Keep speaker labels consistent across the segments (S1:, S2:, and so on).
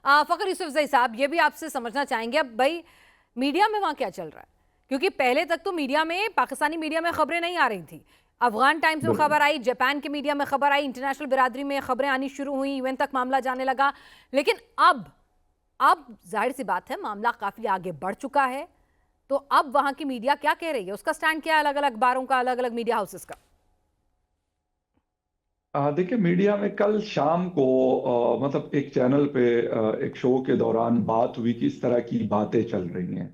S1: फखर यूसुफजई साहब, ये भी आपसे समझना चाहेंगे अब भाई मीडिया में वहाँ क्या चल रहा है, क्योंकि पहले तक तो मीडिया में, पाकिस्तानी मीडिया में खबरें नहीं आ रही थी। अफगान टाइम्स में खबर आई, जापान के मीडिया में खबर आई, इंटरनेशनल बिरादरी में खबरें आनी शुरू हुई, यूएन तक मामला जाने लगा। लेकिन अब जाहिर सी बात है मामला काफी आगे बढ़ चुका है, तो अब वहां की मीडिया क्या कह रही है, उसका स्टैंड क्या है, अलग अलग अखबारों का, अलग अलग मीडिया हाउसेस का?
S2: देखिए, मीडिया में कल शाम को मतलब एक चैनल पे एक शो के दौरान बात हुई कि इस तरह की बातें चल रही हैं।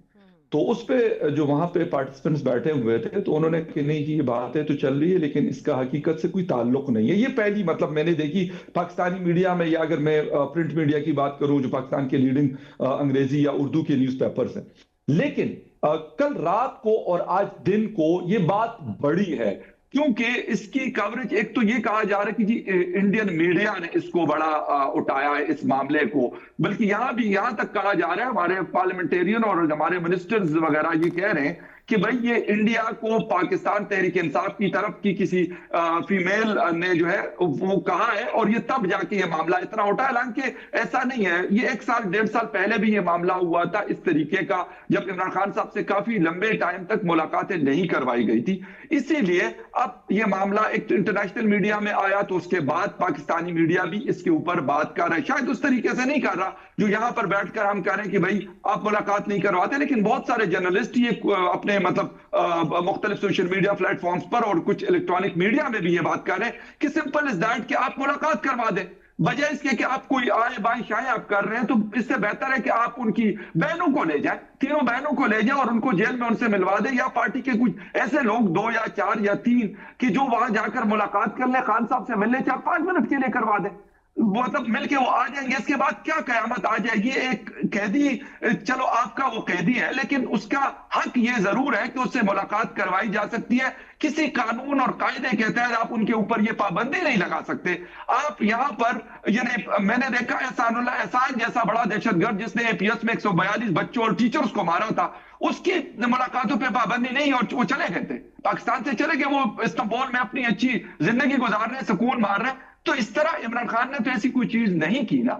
S2: तो उस पे जो वहां पे पार्टिसिपेंट्स बैठे हुए थे, तो उन्होंने कि नहीं जी, ये बातें तो चल रही है लेकिन इसका हकीकत से कोई ताल्लुक नहीं है। ये पहली मतलब मैंने देखी पाकिस्तानी मीडिया में, या अगर मैं प्रिंट मीडिया की बात करूं जो पाकिस्तान के लीडिंग अंग्रेजी या उर्दू के न्यूज़पेपर्स हैं। लेकिन कल रात को और आज दिन को ये बात बड़ी है, क्योंकि इसकी कवरेज, एक तो ये कहा जा रहा है कि जी इंडियन मीडिया ने इसको बड़ा उठाया है इस मामले को, बल्कि यहां तक कहा जा रहा है, हमारे पार्लियामेंटेरियन और हमारे मिनिस्टर्स वगैरह ये कह रहे हैं कि भाई ये इंडिया को पाकिस्तान तहरीक इंसाफ की तरफ की किसी फीमेल ने जो है वो कहा है, और ये तब जाके ये मामला इतना उठा। हालांकि ऐसा नहीं है, ये 1 साल 1.5 साल पहले भी ये मामला हुआ था इस तरीके का, जब इमरान खान साहब से काफी लंबे टाइम तक मुलाकातें नहीं करवाई गई थी। इसीलिए अब ये मामला एक इंटरनेशनल मीडिया में आया, तो उसके बाद पाकिस्तानी मीडिया भी इसके ऊपर बात कर रहा है। शायद उस तरीके से नहीं कर रहा जो यहां पर बैठकर हम कह रहे हैं कि भाई आप मुलाकात नहीं करवाते, लेकिन बहुत सारे जर्नलिस्ट ये अपने मतलब मुख्तलिफ सोशल मीडिया प्लेटफॉर्म्स पर और कुछ इलेक्ट्रॉनिक मीडिया में भी ये बात कर रहे हैं कि सिंपल इज दैट कि आप मुलाकात करवा दें, बजाय इसके कि आप कोई आए बाएं शाएं आप कर रहे हैं। तो इससे बेहतर है कि आप उनकी बहनों को ले जाएं, तीनों बहनों को ले जाएं और उनको जेल में उनसे मिलवा दें, या पार्टी के कुछ ऐसे लोग 2 या 4 या 3 कि जो वहां जाकर मुलाकात कर ले, खान साहब से मिलने 4-5 मिनट के लिए करवा दें, मतलब मिलके वो आ जाएंगे। इसके बाद क्या कयामत आ जाएगी। एक कैदी, चलो आपका वो कैदी है, लेकिन उसका हक ये जरूर है कि उससे मुलाकात करवाई जा सकती है। किसी कानून और कायदे के तहत आप उनके ऊपर ये पाबंदी नहीं लगा सकते। आप यहाँ पर, यानी मैंने देखा एहसानुल्लाह एहसान जैसा बड़ा दहशतगर्द जिसने एपीएस में 142 बच्चों और टीचर्स को मारा था, उसकी मुलाकातों पर पाबंदी नहीं, और वो चले गए थे, पाकिस्तान से चले गए, वो इस्तांबुल में अपनी अच्छी जिंदगी गुजार रहे, सुकून मार रहे। तो इस तरह इमरान खान ने तो ऐसी कोई चीज नहीं की ना।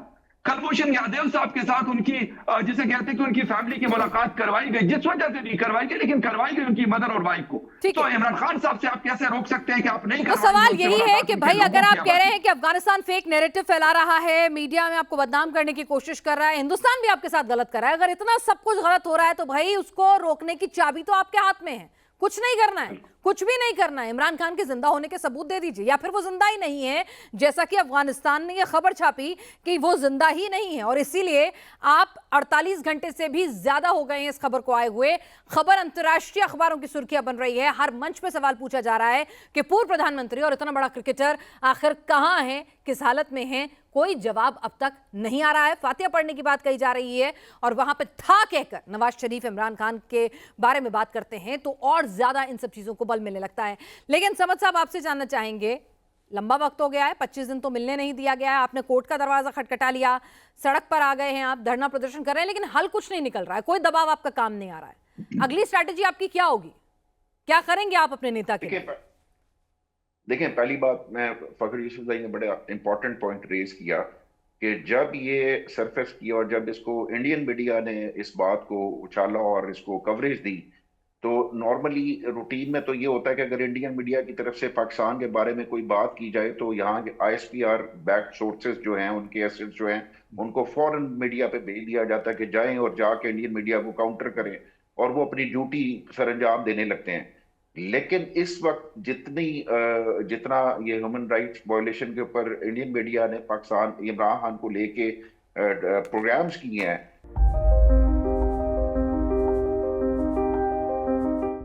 S2: कलभूषण यादव साहब के साथ उनकी जिसे कहते हैं कि उनकी फैमिली की मुलाकात करवाई गई, जिस वजह से नहीं करवाई गई, लेकिन करवाई गई उनकी मदर और वाइफ को। तो इमरान खान साहब से आप कैसे रोक सकते हैं कि आप नहीं
S1: तो सवाल यही है कि भाई अगर आप कह रहे हैं कि अफगानिस्तान फेक नैरेटिव फैला रहा है, मीडिया में आपको बदनाम करने की कोशिश कर रहा है, हिंदुस्तान भी आपके साथ गलत कर रहा है, अगर इतना सब कुछ गलत हो रहा है तो भाई उसको रोकने की चाबी तो आपके हाथ में है। कुछ नहीं करना है, कुछ भी नहीं करना है, इमरान खान के जिंदा होने के सबूत दे दीजिए, या फिर वो जिंदा ही नहीं है, जैसा कि अफगानिस्तान ने ये खबर छापी कि वो जिंदा ही नहीं है, और इसीलिए आप 48 घंटे से भी ज्यादा हो गए हैं इस खबर को आए हुए। खबर अंतर्राष्ट्रीय अखबारों की सुर्खियां बन रही है, हर मंच पे सवाल पूछा जा रहा है कि पूर्व प्रधानमंत्री और इतना बड़ा क्रिकेटर आखिर कहां है, किस हालत में है, कोई जवाब अब तक नहीं आ रहा है। फातिहा पढ़ने की बात कही जा रही है, और वहां पे था कहकर नवाज शरीफ इमरान खान के बारे में बात करते हैं तो और ज्यादा इन सब चीजों को बल मिलने लगता है। लेकिन समझ साहब, आपसे जानना चाहेंगे, लंबा वक्त हो गया है, 25 दिन तो मिलने नहीं दिया गया है, आपने कोर्ट का दरवाजा खटखटा लिया, सड़क पर आ गए हैं, आप धरना प्रदर्शन कर रहे हैं, लेकिन हल कुछ नहीं निकल रहा है, कोई दबाव आपका काम नहीं आ रहा है। अगली स्ट्रैटेजी आपकी क्या होगी, क्या करेंगे आप अपने नेता के लिए?
S3: देखिए, पहली बात, मैं फखर यूसुफ भाई ने बड़ा इंपॉर्टेंट पॉइंट रेज किया कि जब ये सरफेस किया और जब इसको इंडियन मीडिया ने इस बात को उछाला और इसको कवरेज दी, तो नॉर्मली रूटीन में तो ये होता है कि अगर इंडियन मीडिया की तरफ से पाकिस्तान के बारे में कोई बात की जाए तो यहाँ के आईएसपीआर बैक सोर्सेज जो हैं, उनके एसेट्स जो हैं, उनको फॉरेन मीडिया पे भेज दिया जाता है कि जाएं और जाके इंडियन मीडिया को काउंटर करें, और वो अपनी ड्यूटी सरंजाम देने लगते हैं। लेकिन इस वक्त जितना ये ह्यूमन राइट्स वायलेशन के ऊपर इंडियन मीडिया ने पाकिस्तान इमरान खान को लेके प्रोग्राम्स किए हैं,